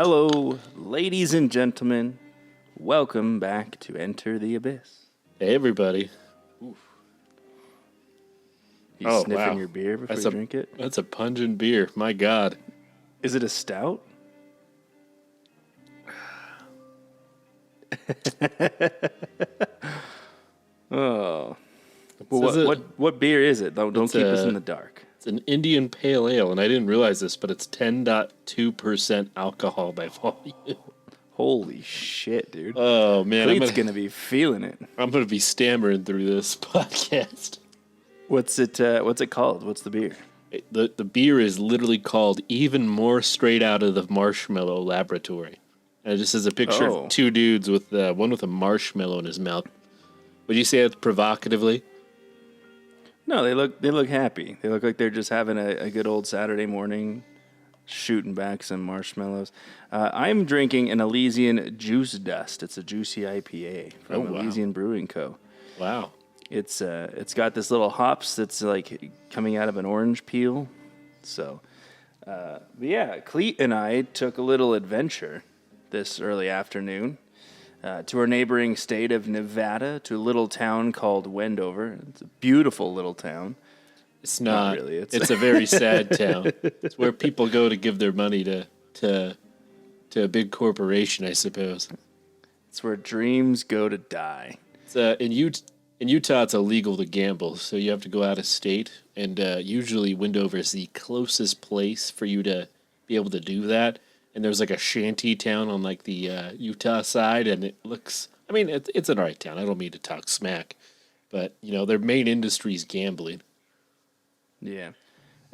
Hello, ladies and gentlemen. Welcome back to Enter the Abyss. Hey, everybody. Oof. You sniffing your beer before you drink it? That's a pungent beer. My God. Is it a stout? Oh. Well, what beer is it? Don't keep us in the dark. It's an Indian Pale Ale, and I didn't realize this, but it's 10.2% alcohol by volume. Holy shit, dude. Oh, man. Cleet's going to be feeling it. I'm going to be stammering through this podcast. What's it called? What's the beer? The beer is literally called Even More Straight Out of the Marshmallow Laboratory. And it just has a picture of two dudes, with one with a marshmallow in his mouth. Would you say it provocatively? No, they look happy. They look like they're just having a good old Saturday morning, shooting back some marshmallows. I'm drinking an Elysian Juice Dust. It's a juicy IPA from Elysian Brewing Co. Wow. It's got this little hops that's like coming out of an orange peel. So, but yeah, Cleet and I took a little adventure this early afternoon. To our neighboring state of Nevada, to a little town called Wendover. It's a beautiful little town. It's not really. It's a very sad town. It's where people go to give their money to a big corporation, I suppose. It's where dreams go to die. It's, in Utah, it's illegal to gamble, so you have to go out of state. And usually Wendover is the closest place for you to be able to do that. And there's like a shanty town on like the Utah side, and it looks, I mean, it's an all right town. I don't mean to talk smack, but, you know, their main industry is gambling. Yeah.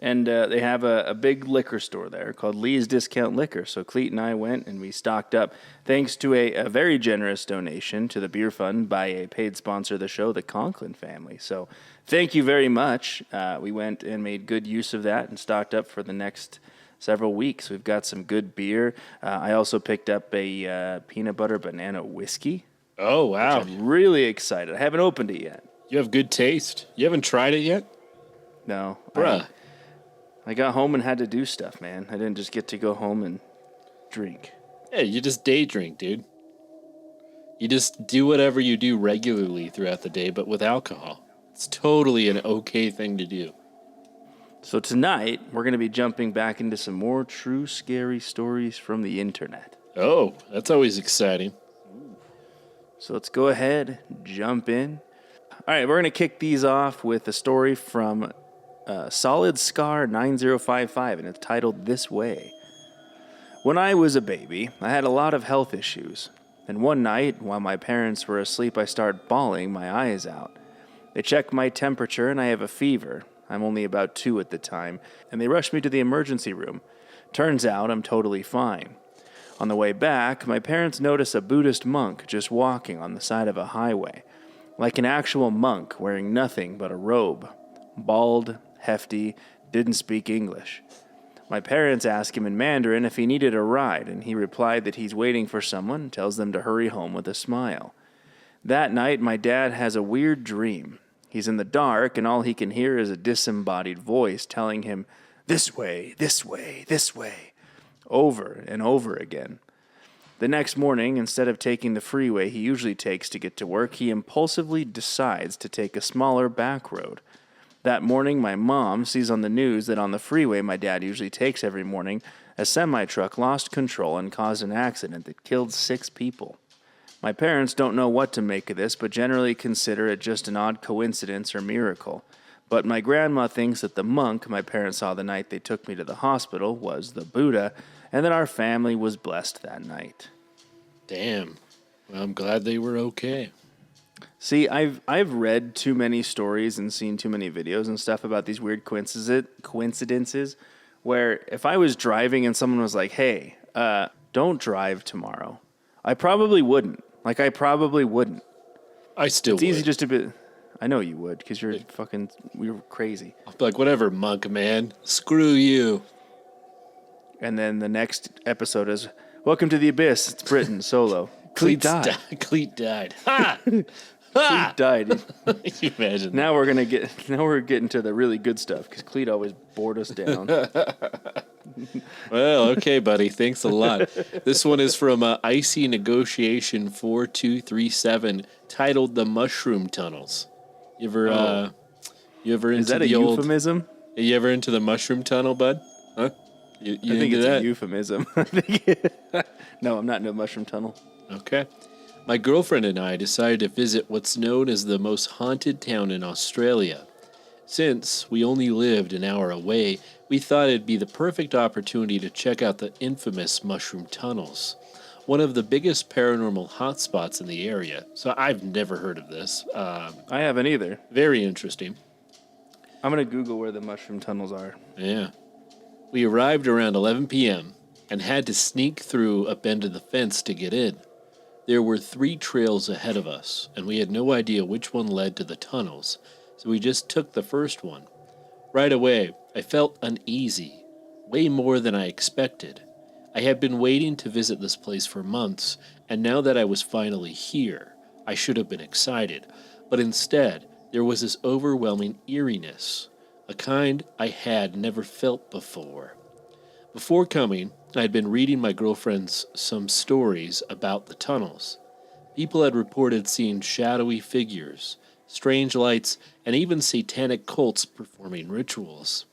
And they have a big liquor store there called Lee's Discount Liquor. So Cleet and I went and we stocked up thanks to a very generous donation to the beer fund by a paid sponsor of the show, the Conklin family. So thank you very much. We went and made good use of that and stocked up for the next several weeks. We've got some good beer. I also picked up a peanut butter banana whiskey. Oh, wow. I'm really excited. I haven't opened it yet. You have good taste. You haven't tried it yet? No. Bruh. I got home and had to do stuff, man. I didn't just get to go home and drink. Yeah, you just day drink, dude. You just do whatever you do regularly throughout the day, but with alcohol. It's totally an okay thing to do. So tonight, we're going to be jumping back into some more true scary stories from the internet. Oh, that's always exciting. So let's go ahead, jump in. All right, we're going to kick these off with a story from Solid Scar 9055, and it's titled This Way. When I was a baby, I had a lot of health issues. And one night, while my parents were asleep, I started bawling my eyes out. They checked my temperature, and I have a fever. I'm only about 2 at the time, and they rushed me to the emergency room. Turns out I'm totally fine. On the way back, my parents notice a Buddhist monk just walking on the side of a highway, like an actual monk wearing nothing but a robe. Bald, hefty, didn't speak English. My parents ask him in Mandarin if he needed a ride, and he replied that he's waiting for someone and tells them to hurry home with a smile. That night, my dad has a weird dream. He's in the dark, and all he can hear is a disembodied voice telling him, "This way, this way, this way," over and over again. The next morning, instead of taking the freeway he usually takes to get to work, he impulsively decides to take a smaller back road. That morning, my mom sees on the news that on the freeway my dad usually takes every morning, a semi-truck lost control and caused an accident that killed 6 people. My parents don't know what to make of this, but generally consider it just an odd coincidence or miracle. But my grandma thinks that the monk my parents saw the night they took me to the hospital was the Buddha, and that our family was blessed that night. Damn. Well, I'm glad they were okay. See, I've read too many stories and seen too many videos and stuff about these weird coincidences where if I was driving and someone was like, "Hey, don't drive tomorrow," I probably wouldn't. I probably wouldn't. I still would. It's easy just to be... I know you would, because you're crazy. I'll be like, whatever, monk, man. Screw you. And then the next episode is, "Welcome to the Abyss. It's Britain, solo." Cleet died. Cleet died. Ha! Cleet died. You imagine. Now we're getting to the really good stuff, because Cleet always bored us down. Well, okay, buddy. Thanks a lot. This one is from Icy Negotiation 4237, titled "The Mushroom Tunnels." You ever, you ever Is into that a the old? euphemism? You ever into the mushroom tunnel, bud? Huh? You I think into it's that? a euphemism. No, I'm not in a mushroom tunnel. Okay. My girlfriend and I decided to visit what's known as the most haunted town in Australia. Since we only lived an hour away, we thought it'd be the perfect opportunity to check out the infamous mushroom tunnels, one of the biggest paranormal hotspots in the area. So I've never heard of this. I haven't either. Very interesting. I'm going to Google where the mushroom tunnels are. Yeah. We arrived around 11 p.m. and had to sneak through a bend in the fence to get in. There were 3 trails ahead of us, and we had no idea which one led to the tunnels, so we just took the first one. Right away, I felt uneasy, way more than I expected. I had been waiting to visit this place for months, and now that I was finally here, I should have been excited. But instead, there was this overwhelming eeriness, a kind I had never felt before. Before coming, I had been reading my girlfriend's some stories about the tunnels. People had reported seeing shadowy figures, strange lights, and even satanic cults performing rituals.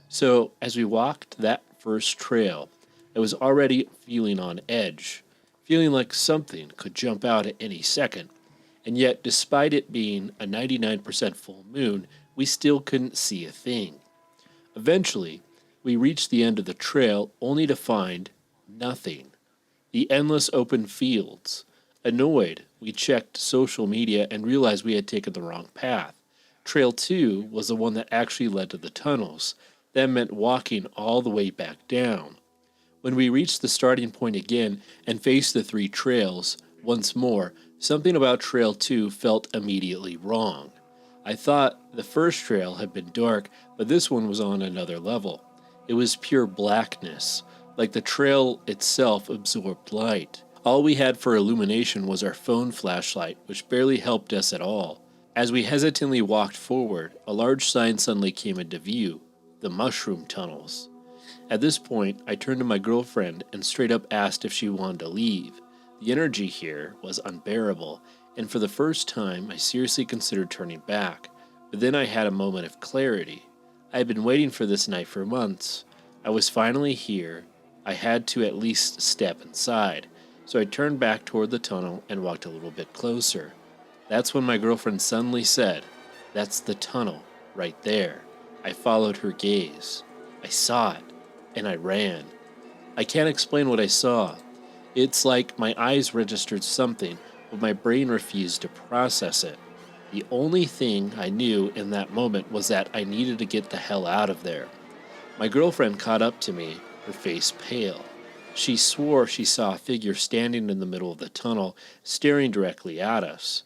So, as we walked that first trail, I was already feeling on edge, feeling like something could jump out at any second. And yet, despite it being a 99% full moon, we still couldn't see a thing. Eventually, we reached the end of the trail only to find nothing. The endless open fields. Annoyed, we checked social media and realized we had taken the wrong path. Trail 2 was the one that actually led to the tunnels. That meant walking all the way back down. When we reached the starting point again and faced the 3 trails, once more, something about Trail 2 felt immediately wrong. I thought the first trail had been dark, but this one was on another level. It was pure blackness, like the trail itself absorbed light. All we had for illumination was our phone flashlight, which barely helped us at all. As we hesitantly walked forward, a large sign suddenly came into view: the mushroom tunnels. At this point, I turned to my girlfriend and straight up asked if she wanted to leave. The energy here was unbearable, and for the first time, I seriously considered turning back. But then I had a moment of clarity. I had been waiting for this night for months. I was finally here. I had to at least step inside. So I turned back toward the tunnel and walked a little bit closer. That's when my girlfriend suddenly said, "That's the tunnel, right there." I followed her gaze. I saw it, and I ran. I can't explain what I saw. It's like my eyes registered something, but my brain refused to process it. The only thing I knew in that moment was that I needed to get the hell out of there. My girlfriend caught up to me, her face pale. She swore she saw a figure standing in the middle of the tunnel, staring directly at us.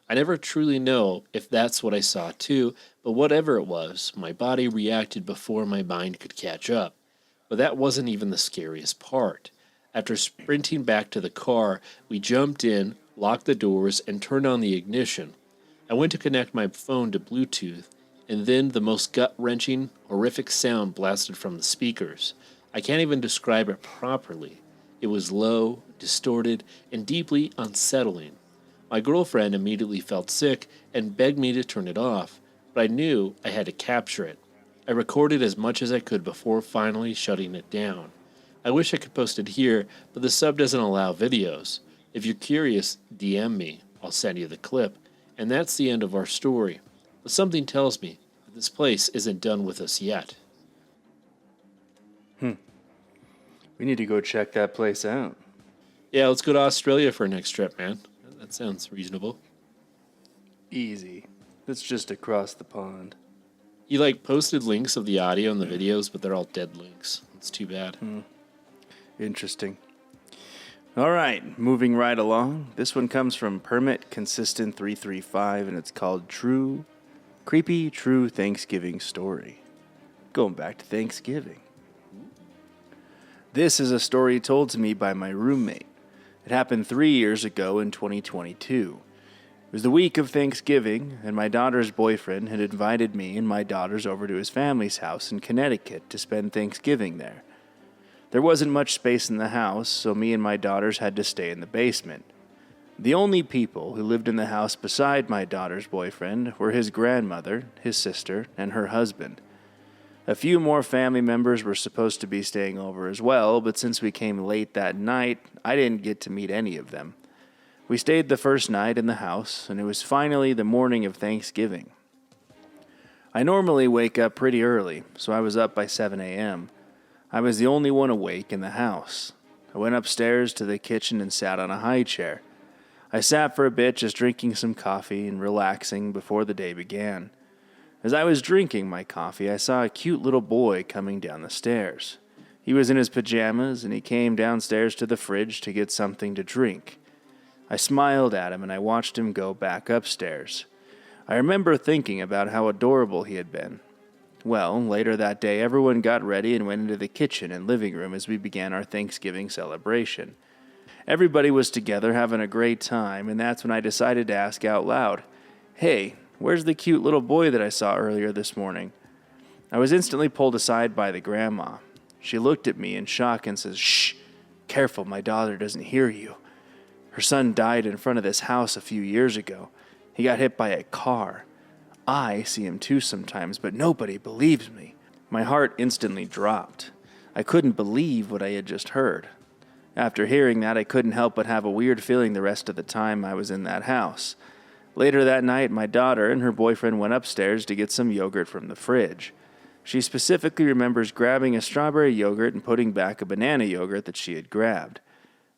I never truly know if that's what I saw too, but whatever it was, my body reacted before my mind could catch up. But that wasn't even the scariest part. After sprinting back to the car, we jumped in, locked the doors, and turned on the ignition. I went to connect my phone to Bluetooth, and then the most gut-wrenching, horrific sound blasted from the speakers. I can't even describe it properly. It was low, distorted, and deeply unsettling. My girlfriend immediately felt sick and begged me to turn it off, but I knew I had to capture it. I recorded as much as I could before finally shutting it down. I wish I could post it here, but the sub doesn't allow videos. If you're curious, DM me. I'll send you the clip. And that's the end of our story. But something tells me that this place isn't done with us yet. We need to go check that place out. Yeah, let's go to Australia for our next trip, man. That sounds reasonable. Easy. It's just across the pond. He posted links of the audio and the videos, but they're all dead links. It's too bad. Interesting. All right, moving right along. This one comes from Permit Consistent 335, and it's called Creepy True Thanksgiving Story. Going back to Thanksgiving. This is a story told to me by my roommate. It happened 3 years ago in 2022. It was the week of Thanksgiving, and my daughter's boyfriend had invited me and my daughters over to his family's house in Connecticut to spend Thanksgiving there. There wasn't much space in the house, so me and my daughters had to stay in the basement. The only people who lived in the house beside my daughter's boyfriend were his grandmother, his sister, and her husband. A few more family members were supposed to be staying over as well, but since we came late that night, I didn't get to meet any of them. We stayed the first night in the house, and it was finally the morning of Thanksgiving. I normally wake up pretty early, so I was up by 7 a.m. I was the only one awake in the house. I went upstairs to the kitchen and sat on a high chair. I sat for a bit just drinking some coffee and relaxing before the day began. As I was drinking my coffee, I saw a cute little boy coming down the stairs. He was in his pajamas, and he came downstairs to the fridge to get something to drink. I smiled at him, and I watched him go back upstairs. I remember thinking about how adorable he had been. Well, later that day, everyone got ready and went into the kitchen and living room as we began our Thanksgiving celebration. Everybody was together having a great time, and that's when I decided to ask out loud, "Hey, where's the cute little boy that I saw earlier this morning?" I was instantly pulled aside by the grandma. She looked at me in shock and says, "Shh, careful, my daughter doesn't hear you. Her son died in front of this house a few years ago. He got hit by a car. I see him too sometimes, but nobody believes me." My heart instantly dropped. I couldn't believe what I had just heard. After hearing that, I couldn't help but have a weird feeling the rest of the time I was in that house. Later that night, my daughter and her boyfriend went upstairs to get some yogurt from the fridge. She specifically remembers grabbing a strawberry yogurt and putting back a banana yogurt that she had grabbed.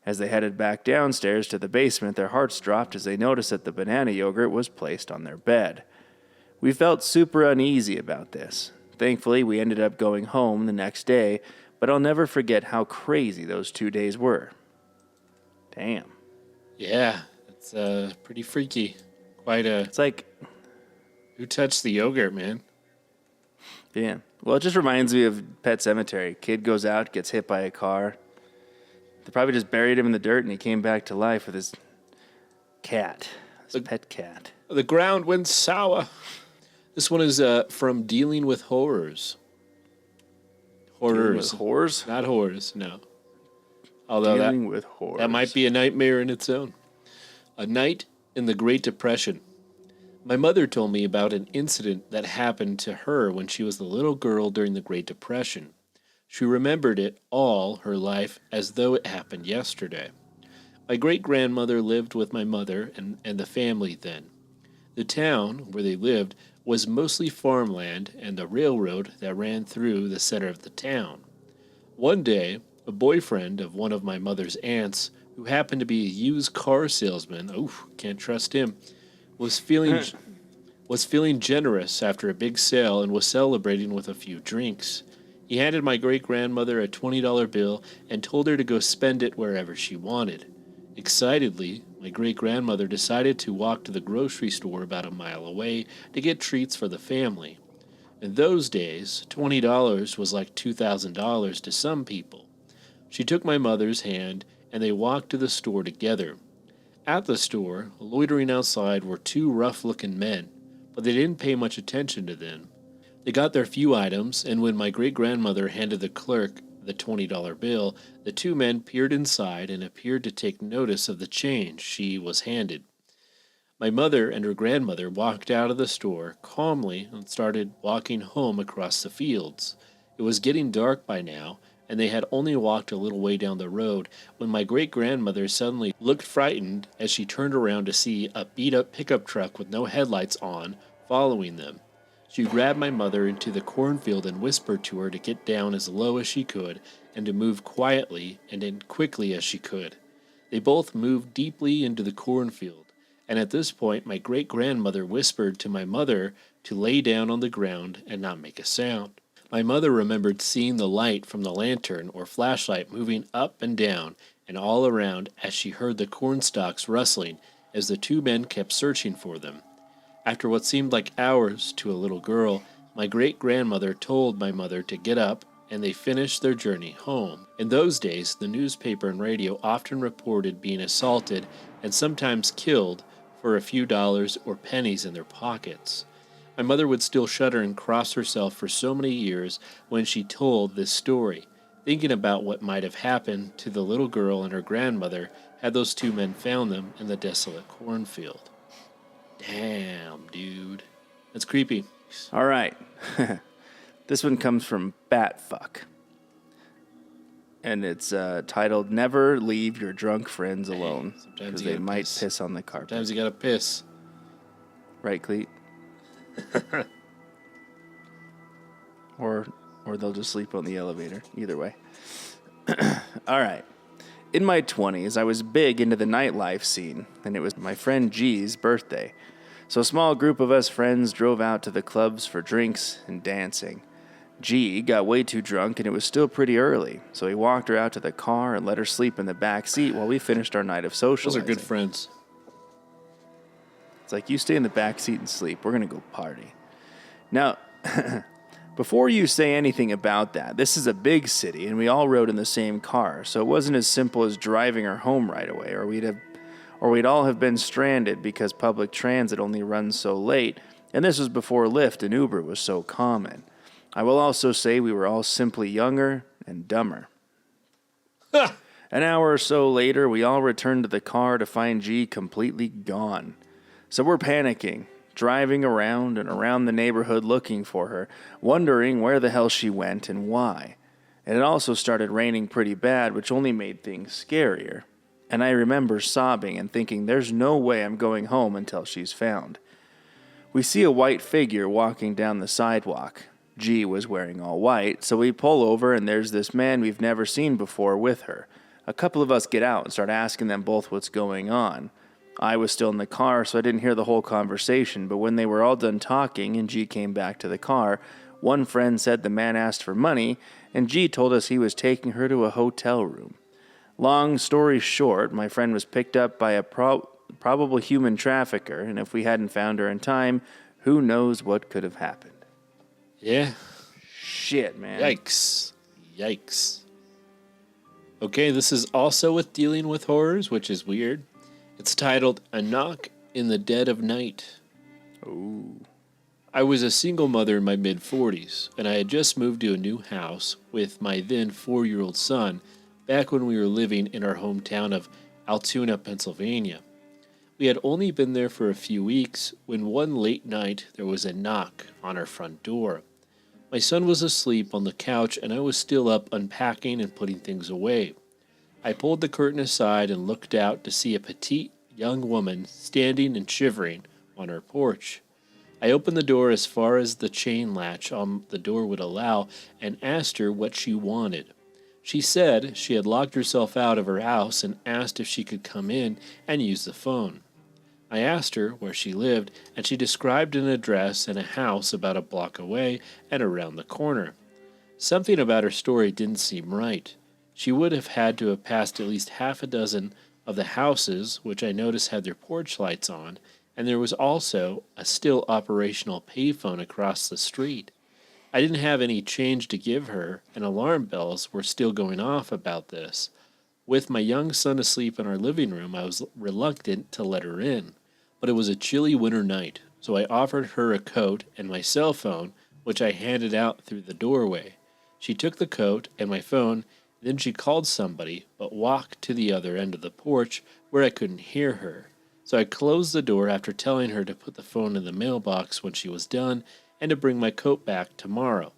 As they headed back downstairs to the basement, their hearts dropped as they noticed that the banana yogurt was placed on their bed. We felt super uneasy about this. Thankfully, we ended up going home the next day, but I'll never forget how crazy those 2 days were. Damn. Yeah, it's pretty freaky. It's like, Who touched the yogurt, man? yeah. Well, it just reminds me of Pet Sematary. Kid goes out, gets hit by a car. They probably just buried him in the dirt, and he came back to life with his cat, his pet cat. The ground went sour. This one is from Dealing with Horrors. Horrors. Horrors? Not horrors, no. Although Dealing with horrors. that might be a nightmare in its own. A night in the Great Depression. My mother told me about an incident that happened to her when she was a little girl during the Great Depression. She remembered it all her life as though it happened yesterday. My great-grandmother lived with my mother and the family then. The town where they lived was mostly farmland and the railroad that ran through the center of the town. One day, a boyfriend of one of my mother's aunts, who happened to be a used car salesman, can't trust him, was feeling generous after a big sale and was celebrating with a few drinks. He handed my great-grandmother a $20 bill and told her to go spend it wherever she wanted. Excitedly, my great-grandmother decided to walk to the grocery store about a mile away to get treats for the family. In those days, $20 was like $2,000 to some people. She took my mother's hand, and they walked to the store together. At the store, loitering outside were two rough-looking men, but they didn't pay much attention to them. They got their few items, and when my great-grandmother handed the clerk the $20 bill, the two men peered inside and appeared to take notice of the change she was handed. My mother and her grandmother walked out of the store calmly and started walking home across the fields. It was getting dark by now, and they had only walked a little way down the road when my great-grandmother suddenly looked frightened as she turned around to see a beat-up pickup truck with no headlights on following them. She grabbed my mother into the cornfield and whispered to her to get down as low as she could and to move quietly and as quickly as she could. They both moved deeply into the cornfield, and at this point my great-grandmother whispered to my mother to lay down on the ground and not make a sound. My mother remembered seeing the light from the lantern or flashlight moving up and down and all around as she heard the corn stalks rustling as the two men kept searching for them. After what seemed like hours to a little girl, my great-grandmother told my mother to get up, and they finished their journey home. In those days, the newspaper and radio often reported being assaulted and sometimes killed for a few dollars or pennies in their pockets. My mother would still shudder and cross herself for so many years when she told this story. thinking about what might have happened to the little girl and her grandmother had those two men found them in the desolate cornfield. Damn, dude. That's creepy. All right. This one comes from Batfuck. And it's titled, Never Leave Your Drunk Friends Alone. Because they might piss on the carpet. Sometimes you gotta piss. Right, Cleet? Or they'll just sleep on the elevator. Either way. All right. In my 20s, I was big into the nightlife scene, and it was my friend G's birthday. So a small group of us friends drove out to the clubs for drinks and dancing. G got way too drunk, and it was still pretty early, so he walked her out to the car and let her sleep in the back seat while we finished our night of socializing. Those are good friends. It's like, you stay in the back seat and sleep. We're going to go party. Now, before you say anything about that, this is a big city, and we all rode in the same car, so it wasn't as simple as driving her home right away, or we'd all have been stranded because public transit only runs so late, and this was before Lyft and Uber was so common. I will also say we were all simply younger and dumber. An hour or so later, we all returned to the car to find G completely gone. So we're panicking, driving around and around the neighborhood looking for her, wondering where the hell she went and why. And it also started raining pretty bad, which only made things scarier. And I remember sobbing and thinking, there's no way I'm going home until she's found. We see a white figure walking down the sidewalk. G was wearing all white, so we pull over and there's this man we've never seen before with her. A couple of us get out and start asking them both what's going on. I was still in the car, so I didn't hear the whole conversation, but when they were all done talking and G came back to the car, one friend said the man asked for money, and G told us he was taking her to a hotel room. Long story short, my friend was picked up by a probable human trafficker, and if we hadn't found her in time, who knows what could have happened. Yeah. Shit, man. Yikes. Okay, this is also with dealing with horrors, which is weird. It's titled, A Knock in the Dead of Night. Ooh. I was a single mother in my mid-40s, and I had just moved to a new house with my then 4-year-old son back when we were living in our hometown of Altoona, Pennsylvania. We had only been there for a few weeks when one late night there was a knock on our front door. My son was asleep on the couch and I was still up unpacking and putting things away. I pulled the curtain aside and looked out to see a petite young woman standing and shivering on her porch. I opened the door as far as the chain latch on the door would allow and asked her what she wanted. She said she had locked herself out of her house and asked if she could come in and use the phone. I asked her where she lived, and she described an address and a house about a block away and around the corner. Something about her story didn't seem right. She would have had to have passed at least half a dozen of the houses, which I noticed had their porch lights on, and there was also a still operational payphone across the street. I didn't have any change to give her, and alarm bells were still going off about this. With my young son asleep in our living room, I was reluctant to let her in, but it was a chilly winter night, so I offered her a coat and my cell phone, which I handed out through the doorway. She took the coat and my phone, then she called somebody, but walked to the other end of the porch where I couldn't hear her. So I closed the door after telling her to put the phone in the mailbox when she was done and to bring my coat back tomorrow.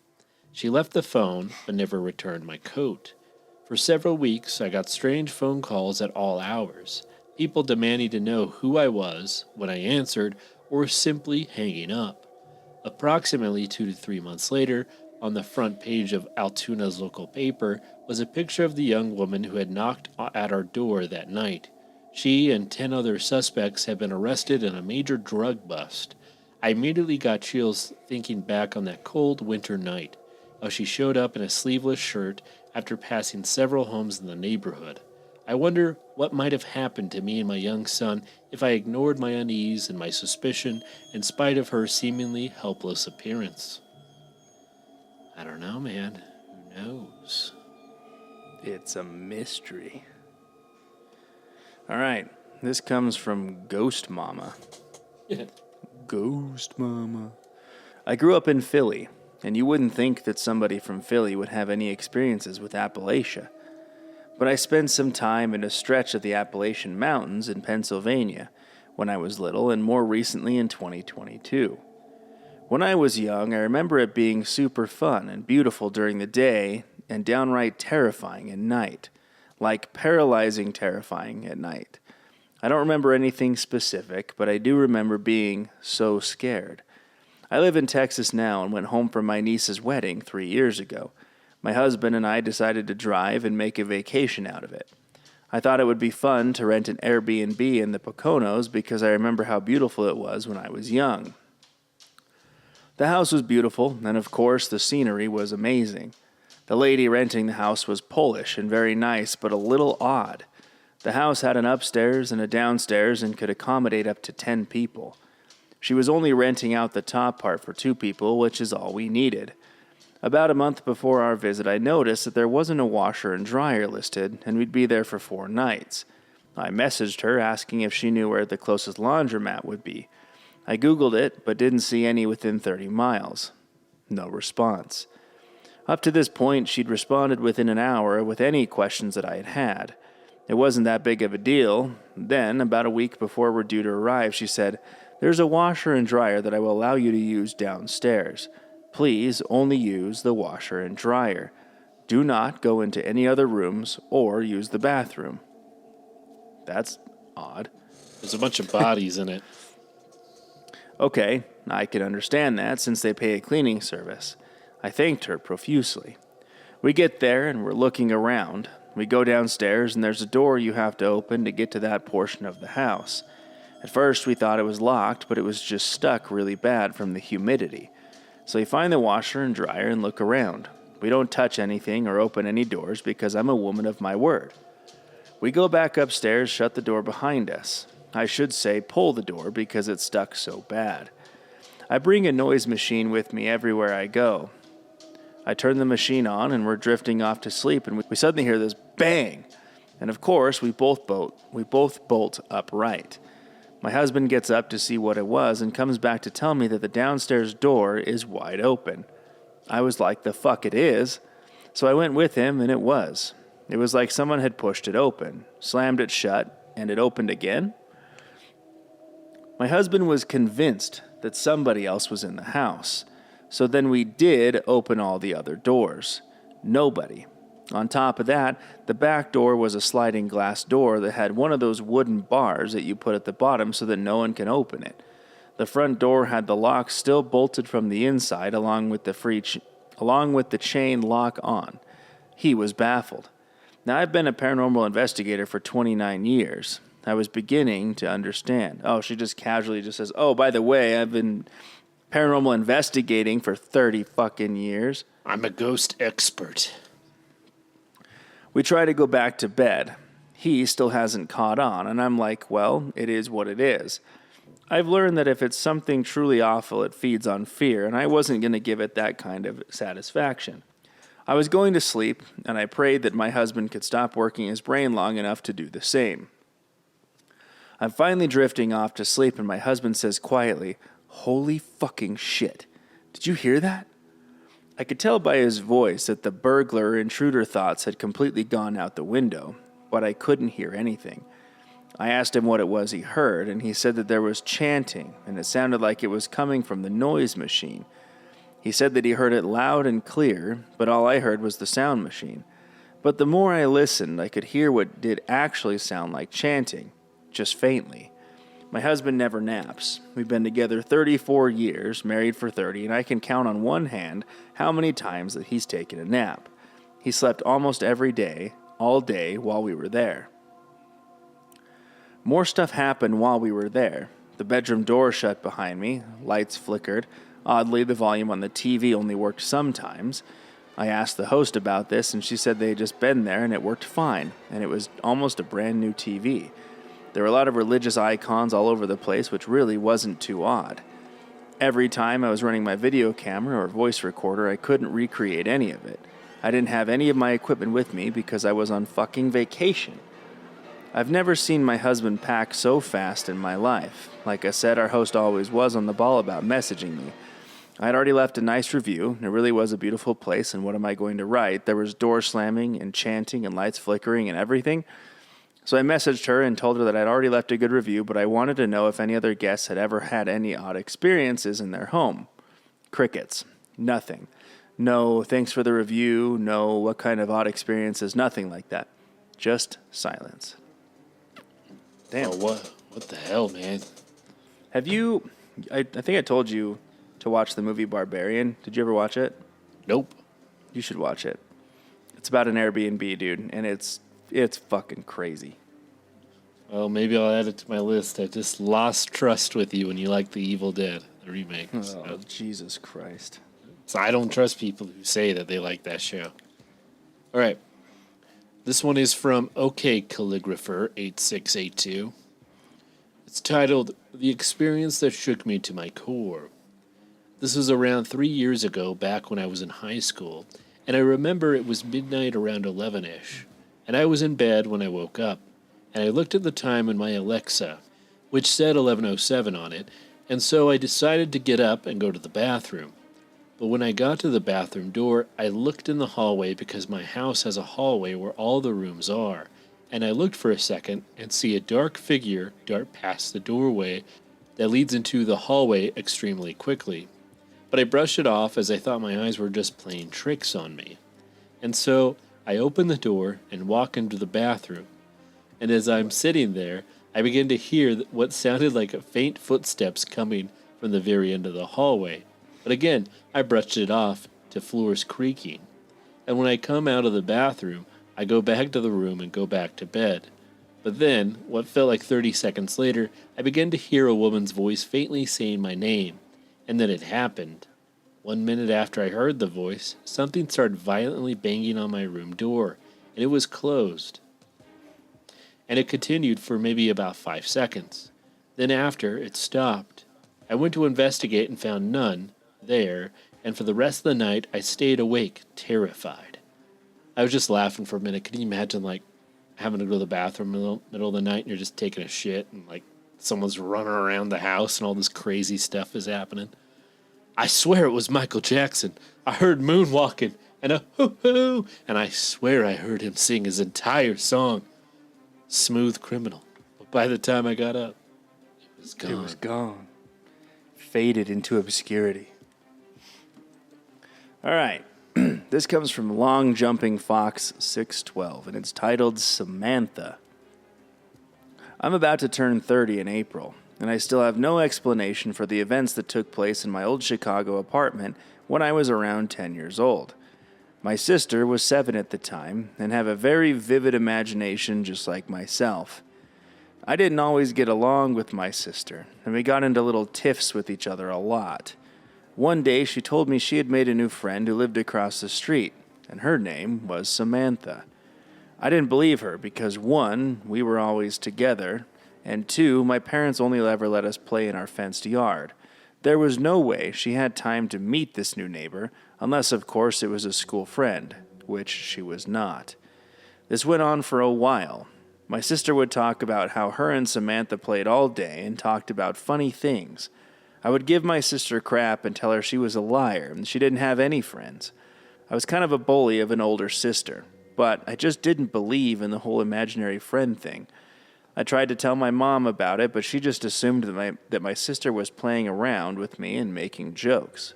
She left the phone, but never returned my coat. For several weeks, I got strange phone calls at all hours, people demanding to know who I was when I answered or simply hanging up. Approximately 2 to 3 months later, on the front page of Altoona's local paper was a picture of the young woman who had knocked at our door that night. She and 10 other suspects had been arrested in a major drug bust. I immediately got chills thinking back on that cold winter night, how she showed up in a sleeveless shirt after passing several homes in the neighborhood. I wonder what might have happened to me and my young son if I ignored my unease and my suspicion in spite of her seemingly helpless appearance. I don't know, man. Who knows? It's a mystery. All right. This comes from Ghost Mama. Ghost Mama. I grew up in Philly. and you wouldn't think that somebody from Philly would have any experiences with Appalachia. But I spent some time in a stretch of the Appalachian Mountains in Pennsylvania when I was little, and more recently in 2022. When I was young, I remember it being super fun and beautiful during the day and downright terrifying at night, like paralyzing terrifying at night. I don't remember anything specific, but I do remember being so scared. I live in Texas now and went home for my niece's wedding 3 years ago. My husband and I decided to drive and make a vacation out of it. I thought it would be fun to rent an Airbnb in the Poconos because I remember how beautiful it was when I was young. The house was beautiful, and of course the scenery was amazing. The lady renting the house was Polish and very nice, but a little odd. The house had an upstairs and a downstairs and could accommodate up to 10 people. She was only renting out the top part for 2 people, which is all we needed. About a month before our visit, I noticed that there wasn't a washer and dryer listed, and we'd be there for 4 nights. I messaged her asking if she knew where the closest laundromat would be. I Googled it, but didn't see any within 30 miles. No response. Up to this point, she'd responded within an hour with any questions that I had had. It wasn't that big of a deal. Then, about a week before we're due to arrive, she said, "There's a washer and dryer that I will allow you to use downstairs. Please only use the washer and dryer. Do not go into any other rooms or use the bathroom." That's odd. There's a bunch of bodies in it. Okay, I can understand that since they pay a cleaning service. I thanked her profusely. We get there and we're looking around. We go downstairs and there's a door you have to open to get to that portion of the house. At first we thought it was locked, but it was just stuck really bad from the humidity. So we find the washer and dryer and look around. We don't touch anything or open any doors because I'm a woman of my word. We go back upstairs, shut the door behind us. I should say pull the door because it's stuck so bad. I bring a noise machine with me everywhere I go. I turn the machine on and we're drifting off to sleep and we suddenly hear this bang. And of course, we both bolt upright. My husband gets up to see what it was and comes back to tell me that the downstairs door is wide open. I was like, the fuck it is? So I went with him and it was. It was like someone had pushed it open, slammed it shut, and it opened again. My husband was convinced that somebody else was in the house. So then we did open all the other doors. Nobody. On top of that, the back door was a sliding glass door that had one of those wooden bars that you put at the bottom so that no one can open it. The front door had the lock still bolted from the inside along with the chain lock on. He was baffled. Now, I've been a paranormal investigator for 29 years. I was beginning to understand. Oh, she just casually just says, "Oh, by the way, I've been paranormal investigating for 30 fucking years. I'm a ghost expert." We try to go back to bed. He still hasn't caught on, and I'm like, well, it is what it is. I've learned that if it's something truly awful, it feeds on fear, and I wasn't going to give it that kind of satisfaction. I was going to sleep, and I prayed that my husband could stop working his brain long enough to do the same. I'm finally drifting off to sleep, and my husband says quietly, "Holy fucking shit. Did you hear that?" I could tell by his voice that the burglar intruder thoughts had completely gone out the window, but I couldn't hear anything. I asked him what it was he heard, and he said that there was chanting, and it sounded like it was coming from the noise machine. He said that he heard it loud and clear, but all I heard was the sound machine. But the more I listened, I could hear what did actually sound like chanting, just faintly. My husband never naps. We've been together 34 years, married for 30, and I can count on one hand how many times that he's taken a nap. He slept almost every day, all day, while we were there. More stuff happened while we were there. The bedroom door shut behind me, lights flickered. Oddly, the volume on the TV only worked sometimes. I asked the host about this, and she said they had just been there and it worked fine, and it was almost a brand new TV. There were a lot of religious icons all over the place, which really wasn't too odd. Every time I was running my video camera or voice recorder, I couldn't recreate any of it. I didn't have any of my equipment with me because I was on fucking vacation. I've never seen my husband pack so fast in my life. Like I said, our host always was on the ball about messaging me. I had already left a nice review, and it really was a beautiful place, and what am I going to write? There was door slamming and chanting and lights flickering and everything. So I messaged her and told her that I'd already left a good review, but I wanted to know if any other guests had ever had any odd experiences in their home. Crickets. Nothing. No, thanks for the review. No, what kind of odd experiences? Nothing like that. Just silence. Damn. Oh, what the hell, man? Have you... I think I told you to watch the movie Barbarian. Did you ever watch it? Nope. You should watch it. It's about an Airbnb, dude, and it's fucking crazy. Well, maybe I'll add it to my list. I just lost trust with you when you like The Evil Dead, the remake. Oh, So Jesus Christ. I don't trust people who say that they like that show. All right. This one is from OK Calligrapher 8682. It's titled The Experience That Shook Me to My Core. This was around 3 years ago, back when I was in high school, and I remember it was midnight around 11-ish, and I was in bed when I woke up, and I looked at the time in my Alexa, which said 11:07 on it, and so I decided to get up and go to the bathroom. But when I got to the bathroom door, I looked in the hallway because my house has a hallway where all the rooms are, and I looked for a second and see a dark figure dart past the doorway that leads into the hallway extremely quickly. But I brushed it off as I thought my eyes were just playing tricks on me. And so I open the door and walk into the bathroom. And as I'm sitting there, I begin to hear what sounded like a faint footsteps coming from the very end of the hallway. But again, I brushed it off to floors creaking. And when I come out of the bathroom, I go back to the room and go back to bed. But then, what felt like 30 seconds later, I began to hear a woman's voice faintly saying my name. And then it happened. 1 minute after I heard the voice, something started violently banging on my room door, and it was closed. And it continued for maybe about 5 seconds. Then after, it stopped. I went to investigate and found none there, and for the rest of the night, I stayed awake, terrified. I was just laughing for a minute. Can you imagine, like, having to go to the bathroom in the middle of the night and you're just taking a shit and, like, someone's running around the house and all this crazy stuff is happening? I swear it was Michael Jackson. I heard moonwalking and a hoo-hoo, and I swear I heard him sing his entire song, Smooth Criminal. But by the time I got up, it was gone. It was gone. Faded into obscurity. All right. This comes from Long Jumping Fox 612, and it's titled Samantha. I'm about to turn 30 in April, and I still have no explanation for the events that took place in my old Chicago apartment when I was around 10 years old. My sister was 7 at the time, and have a very vivid imagination just like myself. I didn't always get along with my sister, and we got into little tiffs with each other a lot. One day, she told me she had made a new friend who lived across the street, and her name was Samantha. I didn't believe her because, 1, we were always together, and 2, my parents only ever let us play in our fenced yard. There was no way she had time to meet this new neighbor, unless, of course, it was a school friend, which she was not. This went on for a while. My sister would talk about how her and Samantha played all day and talked about funny things. I would give my sister crap and tell her she was a liar and she didn't have any friends. I was kind of a bully of an older sister, but I just didn't believe in the whole imaginary friend thing. I tried to tell my mom about it, but she just assumed that my sister was playing around with me and making jokes.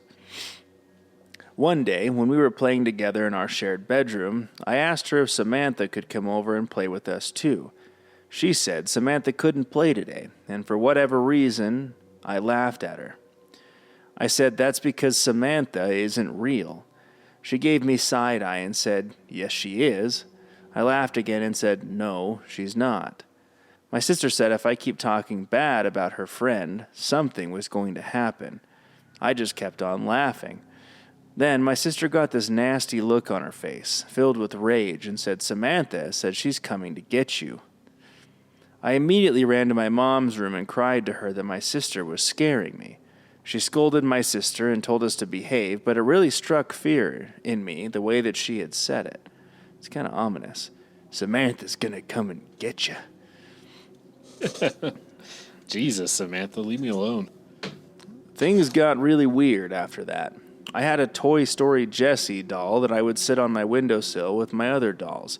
One day, when we were playing together in our shared bedroom, I asked her if Samantha could come over and play with us too. She said Samantha couldn't play today, and for whatever reason, I laughed at her. I said that's because Samantha isn't real. She gave me side eye and said, yes, she is. I laughed again and said, no, she's not. My sister said if I keep talking bad about her friend, something was going to happen. I just kept on laughing. Then my sister got this nasty look on her face, filled with rage, and said, Samantha said she's coming to get you. I immediately ran to my mom's room and cried to her that my sister was scaring me. She scolded my sister and told us to behave, but it really struck fear in me the way that she had said it. It's kind of ominous. Samantha's gonna come and get you. Jesus, Samantha, leave me alone. Things got really weird after that. I had a Toy Story Jessie doll that I would sit on my windowsill with my other dolls.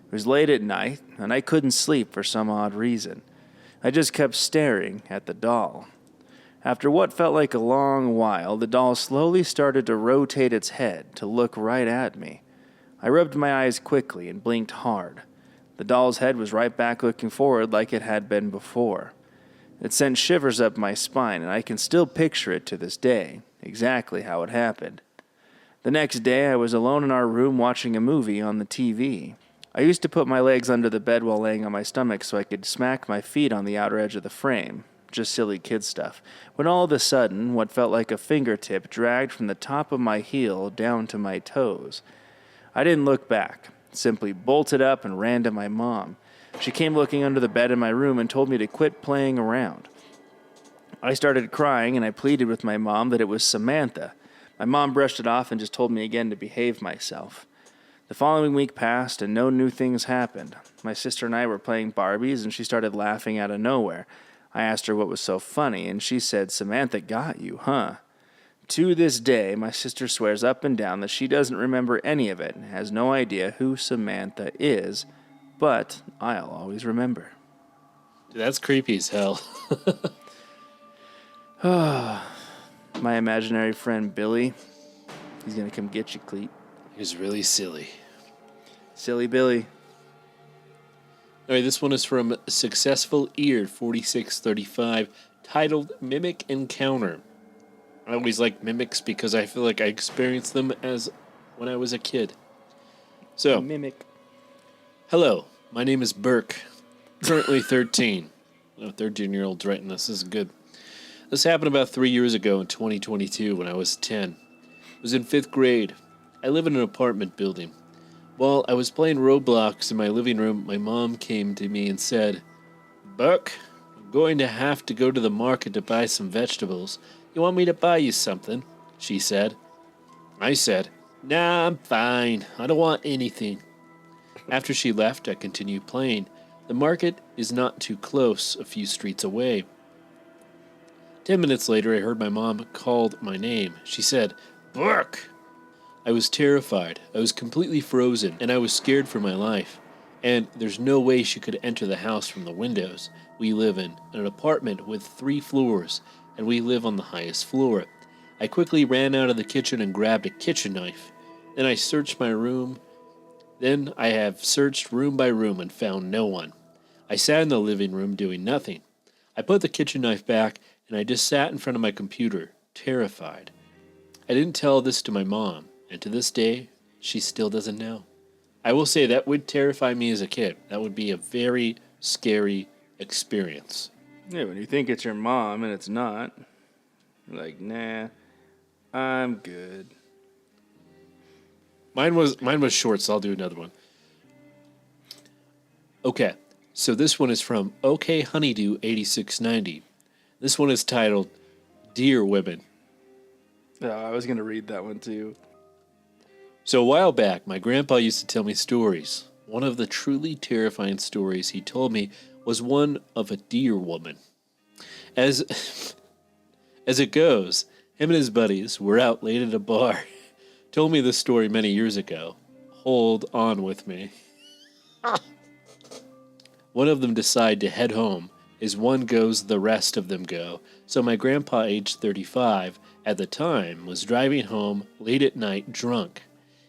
It was late at night, and I couldn't sleep for some odd reason. I just kept staring at the doll. After what felt like a long while, the doll slowly started to rotate its head to look right at me. I rubbed my eyes quickly and blinked hard. The doll's head was right back looking forward like it had been before. It sent shivers up my spine, and I can still picture it to this day, exactly how it happened. The next day, I was alone in our room watching a movie on the TV. I used to put my legs under the bed while laying on my stomach so I could smack my feet on the outer edge of the frame. Just silly kid stuff. When all of a sudden, what felt like a fingertip dragged from the top of my heel down to my toes. I didn't look back, simply bolted up and ran to my mom. She came looking under the bed in my room and told me to quit playing around. I started crying and I pleaded with my mom that it was Samantha. My mom brushed it off and just told me again to behave myself. The following week passed and no new things happened. My sister and I were playing Barbies and she started laughing out of nowhere. I asked her what was so funny and she said, "Samantha got you, huh?" To this day, my sister swears up and down that she doesn't remember any of it and has no idea who Samantha is, but I'll always remember. Dude, that's creepy as hell. My imaginary friend Billy, he's gonna come get you, Cleet. He was really silly. Silly Billy. All right, this one is from Successful Ear 4635, titled Mimic Encounter. I always like mimics because I feel like I experienced them as when I was a kid. So, Mimic. hello, my name is Burke, currently 13. Oh, 13-year-old's writing this. This is good. This happened about 3 years ago in 2022 when I was 10. I was in 5th grade. I live in an apartment building. While I was playing Roblox in my living room, my mom came to me and said, "Buck, I'm going to have to go to the market to buy some vegetables. You want me to buy you something?" she said. I said, "Nah, I'm fine. I don't want anything." After she left, I continued playing. The market is not too close, a few streets away. 10 minutes later, I heard my mom called my name. She said, "Buck!" I was terrified. I was completely frozen, and I was scared for my life. And there's no way she could enter the house from the windows. We live in an apartment with 3 floors, and we live on the highest floor. I quickly ran out of the kitchen and grabbed a kitchen knife. Then I searched my room. Then I have searched room by room and found no one. I sat in the living room doing nothing. I put the kitchen knife back, and I just sat in front of my computer, terrified. I didn't tell this to my mom, and to this day, she still doesn't know. I will say that would terrify me as a kid. That would be a very scary experience. Yeah, when you think it's your mom and it's not, you're like, nah, I'm good. Mine was short, so I'll do another one. Okay, so this one is from OK Honeydew 8690. This one is titled Dear Women. Oh, I was going to read that one too. So a while back, my grandpa used to tell me stories. One of the truly terrifying stories he told me was one of a deer woman. As it goes, him and his buddies were out late at a bar. Told me this story many years ago. Hold on with me. One of them decide to head home. As one goes, the rest of them go. So my grandpa, aged 35, at the time, was driving home late at night drunk.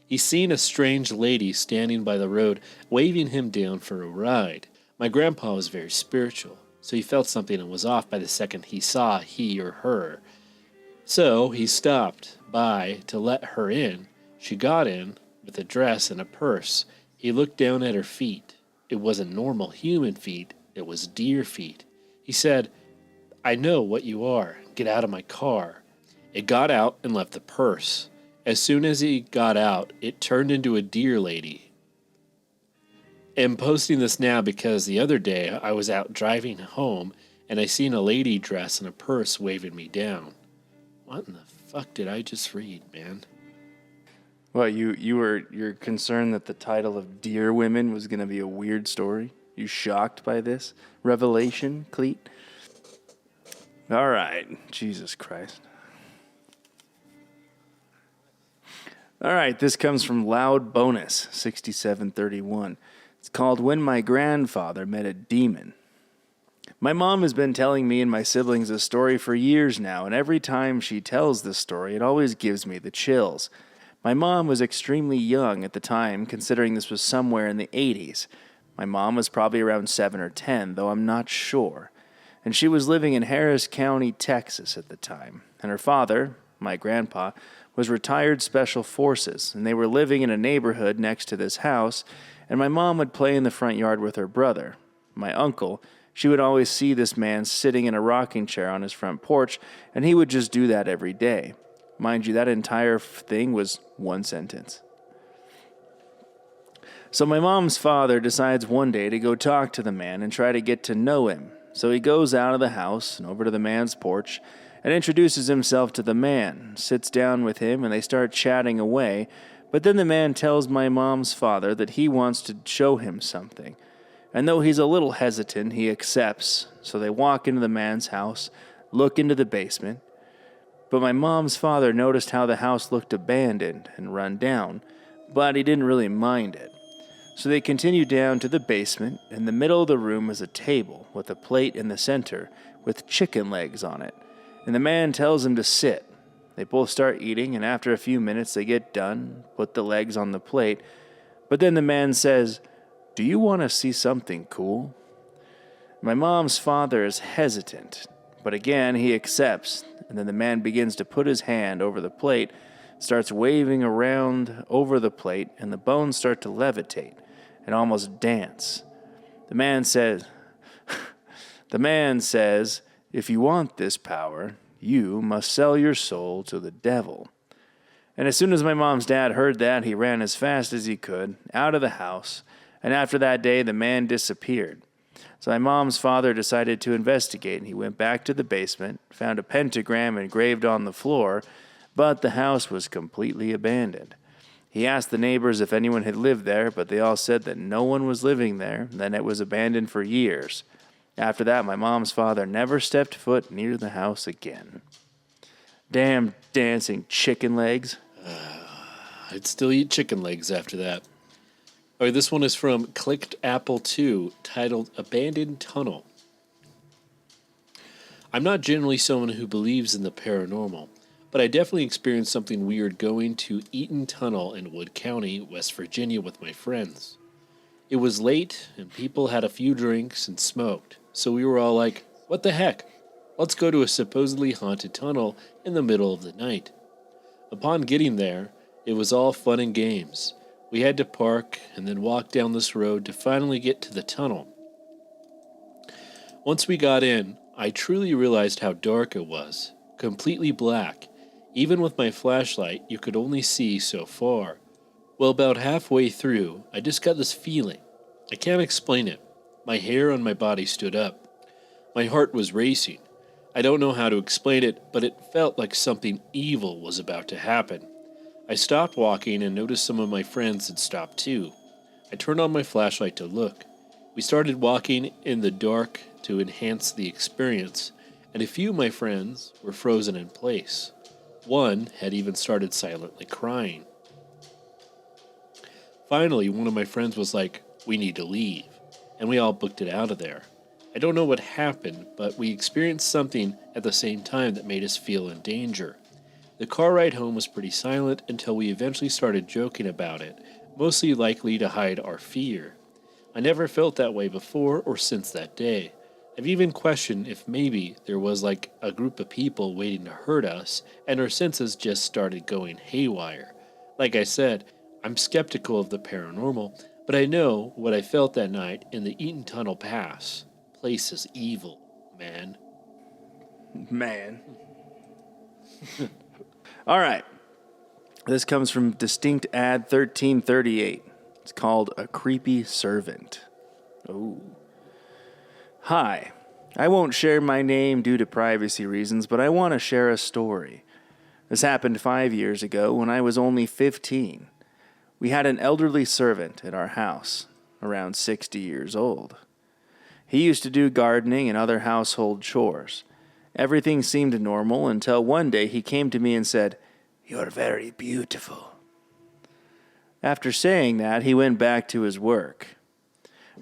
He seen a strange lady standing by the road, waving him down for a ride. My grandpa was very spiritual, so he felt something was off by the second he saw he or her. So he stopped by to let her in. She got in with a dress and a purse. He looked down at her feet. It wasn't normal human feet. It was deer feet. He said, "I know what you are. Get out of my car." It got out and left the purse. As soon as he got out, it turned into a deer lady. I'm posting this now because the other day I was out driving home and I seen a lady dress and a purse waving me down. What in the fuck did I just read, man? Well, you're concerned that the title of Dear Women was going to be a weird story? You shocked by this revelation, Cleet? All right. Jesus Christ. All right. This comes from Loud Bonus 6731. It's called When My Grandfather Met a Demon. My mom has been telling me and my siblings this story for years now, and every time she tells this story, it always gives me the chills. My mom was extremely young at the time, considering this was somewhere in the 80s. My mom was probably around 7 or 10, though I'm not sure. And she was living in Harris County, Texas at the time. And her father, my grandpa, was retired Special Forces, and they were living in a neighborhood next to this house, and my mom would play in the front yard with her brother. My uncle, she would always see this man sitting in a rocking chair on his front porch, and he would just do that every day. Mind you, that entire thing was one sentence. So my mom's father decides one day to go talk to the man and try to get to know him. So he goes out of the house and over to the man's porch and introduces himself to the man, sits down with him, and they start chatting away. But then the man tells my mom's father that he wants to show him something. And though he's a little hesitant, he accepts. So they walk into the man's house, look into the basement. But my mom's father noticed how the house looked abandoned and run down, but he didn't really mind it. So they continue down to the basement. In the middle of the room is a table with a plate in the center with chicken legs on it. And the man tells him to sit. They both start eating, and after a few minutes they get done, put the legs on the plate. But then the man says, "Do you want to see something cool?" My mom's father is hesitant, but again he accepts, and then the man begins to put his hand over the plate, starts waving around over the plate, and the bones start to levitate and almost dance. The man says, "If you want this power, you must sell your soul to the devil." And as soon as my mom's dad heard that, he ran as fast as he could out of the house, and after that day, the man disappeared. So my mom's father decided to investigate, and he went back to the basement, found a pentagram engraved on the floor, but the house was completely abandoned. He asked the neighbors if anyone had lived there, but they all said that no one was living there, and that it was abandoned for years. After that, my mom's father never stepped foot near the house again. Damn dancing chicken legs. I'd still eat chicken legs after that. All right, this one is from Clicked Apple 2, titled Abandoned Tunnel. I'm not generally someone who believes in the paranormal, but I definitely experienced something weird going to Eaton Tunnel in Wood County, West Virginia with my friends. It was late, and people had a few drinks and smoked, so we were all like, what the heck? Let's go to a supposedly haunted tunnel in the middle of the night. Upon getting there, it was all fun and games. We had to park and then walk down this road to finally get to the tunnel. Once we got in, I truly realized how dark it was, completely black. Even with my flashlight, you could only see so far. Well, about halfway through, I just got this feeling. I can't explain it. My hair on my body stood up. My heart was racing. I don't know how to explain it, but it felt like something evil was about to happen. I stopped walking and noticed some of my friends had stopped too. I turned on my flashlight to look. We started walking in the dark to enhance the experience, and a few of my friends were frozen in place. One had even started silently crying. Finally, one of my friends was like, "We need to leave," and we all booked it out of there. I don't know what happened, but we experienced something at the same time that made us feel in danger. The car ride home was pretty silent until we eventually started joking about it, mostly likely to hide our fear. I never felt that way before or since that day. I've even questioned if maybe there was like a group of people waiting to hurt us and our senses just started going haywire. Like I said, I'm skeptical of the paranormal, but I know what I felt that night in the Eaton Tunnel Pass. Place is evil, man. Man. All right. This comes from Distinct Ad 1338. It's called A Creepy Servant. Oh. Hi. I won't share my name due to privacy reasons, but I want to share a story. This happened 5 years ago when I was only 15. We had an elderly servant at our house, around 60 years old. He used to do gardening and other household chores. Everything seemed normal until one day he came to me and said, "You're very beautiful." After saying that, he went back to his work.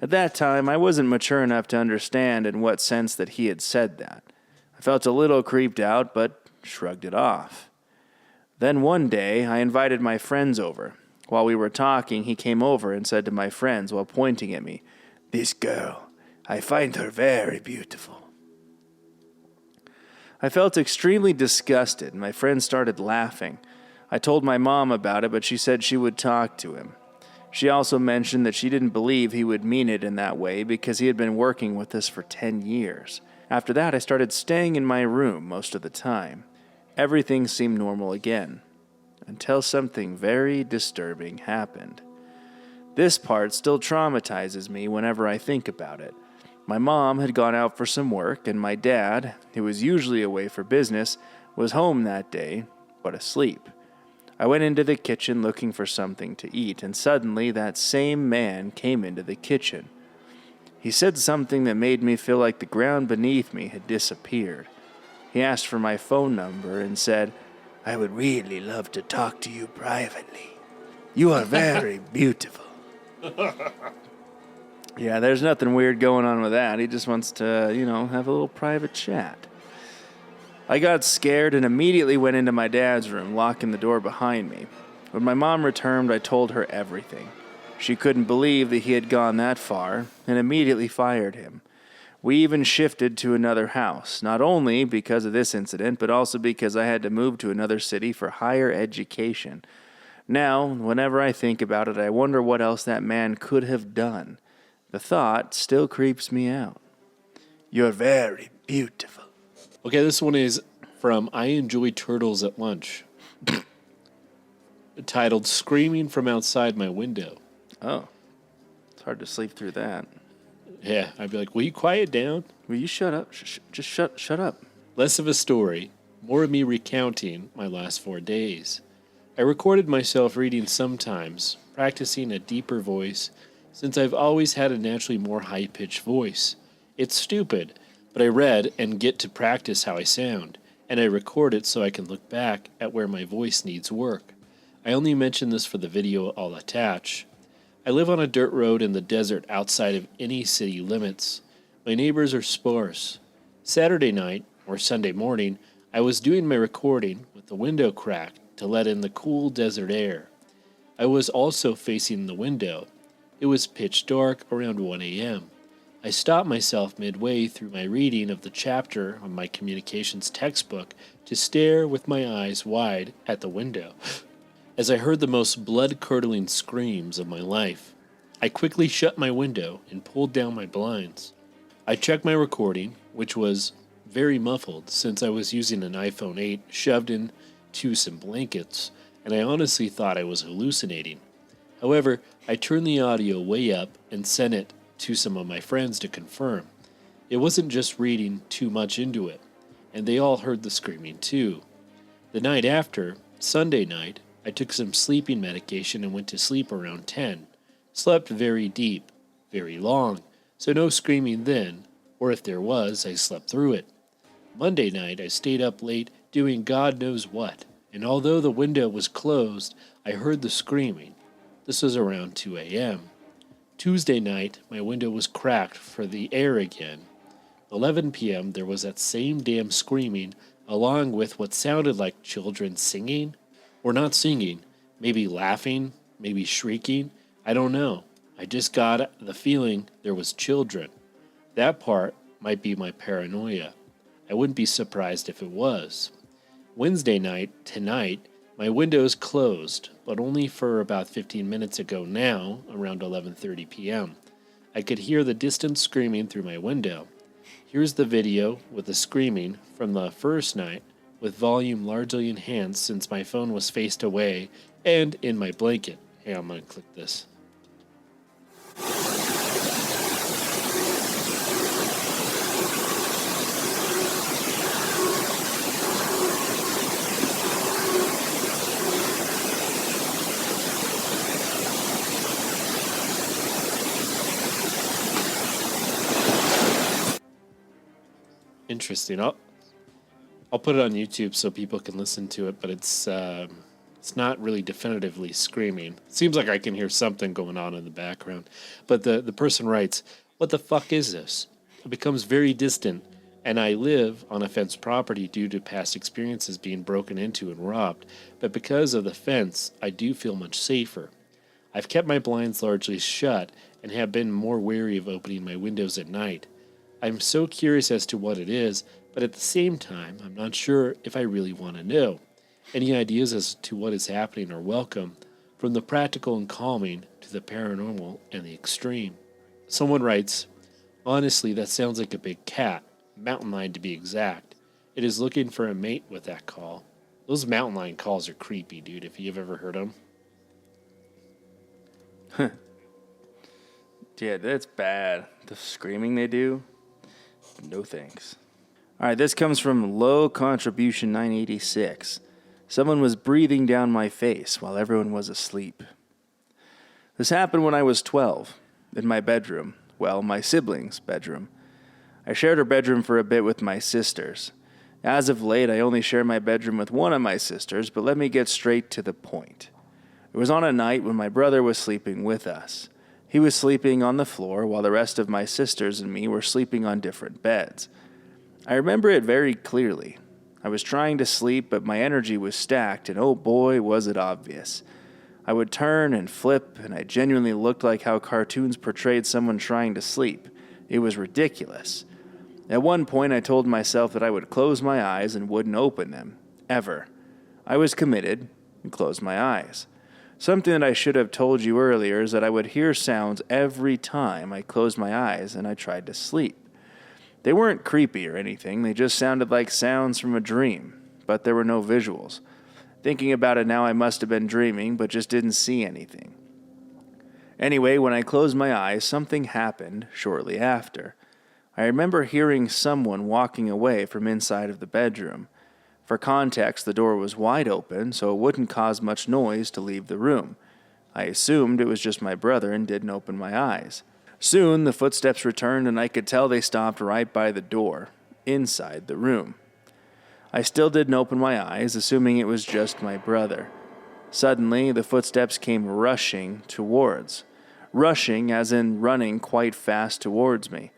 At that time, I wasn't mature enough to understand in what sense that he had said that. I felt a little creeped out, but shrugged it off. Then one day, I invited my friends over. While we were talking, he came over and said to my friends while pointing at me, "This girl, I find her very beautiful." I felt extremely disgusted, and my friends started laughing. I told my mom about it, but she said she would talk to him. She also mentioned that she didn't believe he would mean it in that way because he had been working with us for 10 years. After that, I started staying in my room most of the time. Everything seemed normal again, until something very disturbing happened. This part still traumatizes me whenever I think about it. My mom had gone out for some work, and my dad, who was usually away for business, was home that day, but asleep. I went into the kitchen looking for something to eat, and suddenly that same man came into the kitchen. He said something that made me feel like the ground beneath me had disappeared. He asked for my phone number and said, "I would really love to talk to you privately. You are very beautiful." Yeah, there's nothing weird going on with that. He just wants to, have a little private chat. I got scared and immediately went into my dad's room, locking the door behind me. When my mom returned, I told her everything. She couldn't believe that he had gone that far and immediately fired him. We even shifted to another house, not only because of this incident, but also because I had to move to another city for higher education. Now, whenever I think about it, I wonder what else that man could have done. The thought still creeps me out. You're very beautiful. Okay, this one is from I Enjoy Turtles at Lunch. Titled Screaming from Outside My Window. Oh, it's hard to sleep through that. Yeah, I'd be like, will you quiet down? Will you shut up? Just shut up. Less of a story, more of me recounting my last 4 days. I recorded myself reading sometimes, practicing a deeper voice, since I've always had a naturally more high-pitched voice. It's stupid, but I read and get to practice how I sound, and I record it so I can look back at where my voice needs work. I only mention this for the video I'll attach. I live on a dirt road in the desert outside of any city limits. My neighbors are sparse. Saturday night, or Sunday morning, I was doing my recording with the window cracked to let in the cool desert air. I was also facing the window. It was pitch dark around 1 a.m. I stopped myself midway through my reading of the chapter on my communications textbook to stare with my eyes wide at the window as I heard the most blood-curdling screams of my life. I quickly shut my window and pulled down my blinds. I checked my recording, which was very muffled since I was using an iPhone 8 shoved into some blankets, and I honestly thought I was hallucinating. However, I turned the audio way up and sent it to some of my friends to confirm. It wasn't just reading too much into it, and they all heard the screaming too. The night after, Sunday night, I took some sleeping medication and went to sleep around 10. Slept very deep, very long, so no screaming then, or if there was, I slept through it. Monday night, I stayed up late doing God knows what, and although the window was closed, I heard the screaming. This was around 2 a.m. Tuesday night, my window was cracked for the air again. 11 p.m., there was that same damn screaming, along with what sounded like children singing, or not singing, maybe laughing, maybe shrieking, I don't know. I just got the feeling there was children. That part might be my paranoia. I wouldn't be surprised if it was. Wednesday night, tonight, my window's closed, but only for about 15 minutes ago now, around 11:30 p.m. I could hear the distant screaming through my window. Here's the video with the screaming from the first night, with volume largely enhanced since my phone was faced away and in my blanket. Hey, I'm going to click this. Interesting. I'll put it on YouTube so people can listen to it, but it's not really definitively screaming. It seems like I can hear something going on in the background. But the person writes, "What the fuck is this? It becomes very distant, and I live on a fenced property due to past experiences being broken into and robbed. But because of the fence, I do feel much safer. I've kept my blinds largely shut and have been more wary of opening my windows at night. I'm so curious as to what it is, but at the same time, I'm not sure if I really want to know. Any ideas as to what is happening are welcome, from the practical and calming to the paranormal and the extreme." Someone writes, "Honestly, that sounds like a big cat, mountain lion to be exact. It is looking for a mate with that call." Those mountain lion calls are creepy, dude, if you've ever heard them. Yeah, that's bad. The screaming they do, no thanks. All right, this comes from Low Contribution 986. Someone was breathing down my face while everyone was asleep. This happened when I was 12, in my bedroom. Well, my siblings' bedroom. I shared a bedroom for a bit with my sisters. As of late, I only share my bedroom with one of my sisters, but let me get straight to the point. It was on a night when my brother was sleeping with us. He was sleeping on the floor while the rest of my sisters and me were sleeping on different beds. I remember it very clearly. I was trying to sleep, but my energy was stacked, and oh boy, was it obvious. I would turn and flip, and I genuinely looked like how cartoons portrayed someone trying to sleep. It was ridiculous. At one point, I told myself that I would close my eyes and wouldn't open them, ever. I was committed and closed my eyes. Something that I should have told you earlier is that I would hear sounds every time I closed my eyes and I tried to sleep. They weren't creepy or anything, they just sounded like sounds from a dream, but there were no visuals. Thinking about it now, I must have been dreaming, but just didn't see anything. Anyway, when I closed my eyes, something happened shortly after. I remember hearing someone walking away from inside of the bedroom. For context, the door was wide open, so it wouldn't cause much noise to leave the room. I assumed it was just my brother and didn't open my eyes. Soon, the footsteps returned, and I could tell they stopped right by the door, inside the room. I still didn't open my eyes, assuming it was just my brother. Suddenly, the footsteps came rushing towards. Rushing, as in running quite fast towards me.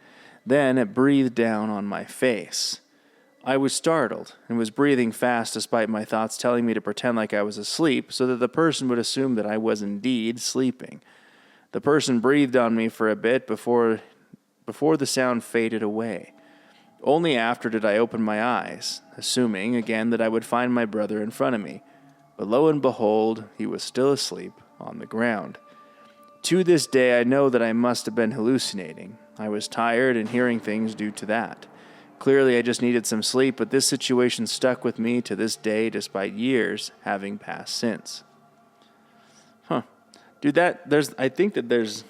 Then it breathed down on my face. I was startled and was breathing fast despite my thoughts telling me to pretend like I was asleep so that the person would assume that I was indeed sleeping. The person breathed on me for a bit before the sound faded away. Only after did I open my eyes, assuming again that I would find my brother in front of me. But lo and behold, he was still asleep on the ground. To this day, I know that I must have been hallucinating. I was tired and hearing things due to that. Clearly, I just needed some sleep, but this situation stuck with me to this day despite years having passed since. Dude, I think that there's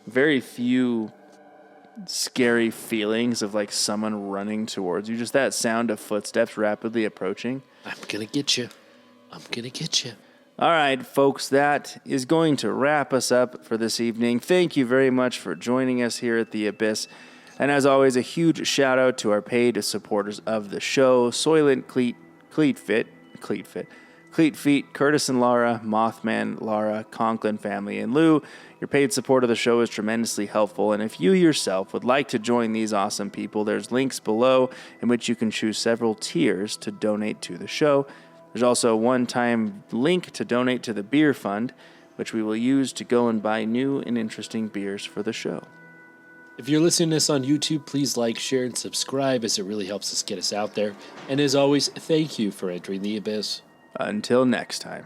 very few scary feelings of like someone running towards you. Just that sound of footsteps rapidly approaching. I'm gonna get you. I'm gonna get you. All right, folks, that is going to wrap us up for this evening. Thank you very much for joining us here at The Abyss. And as always, a huge shout out to our paid supporters of the show, Soylent Cleat Feet, Curtis and Laura, Mothman, Laura, Conklin family, and Lou. Your paid support of the show is tremendously helpful, and if you yourself would like to join these awesome people, there's links below in which you can choose several tiers to donate to the show. There's also a one-time link to donate to the beer fund, which we will use to go and buy new and interesting beers for the show. If you're listening to this on YouTube, please like, share, and subscribe as it really helps us get us out there. And as always, thank you for entering the Abyss. Until next time.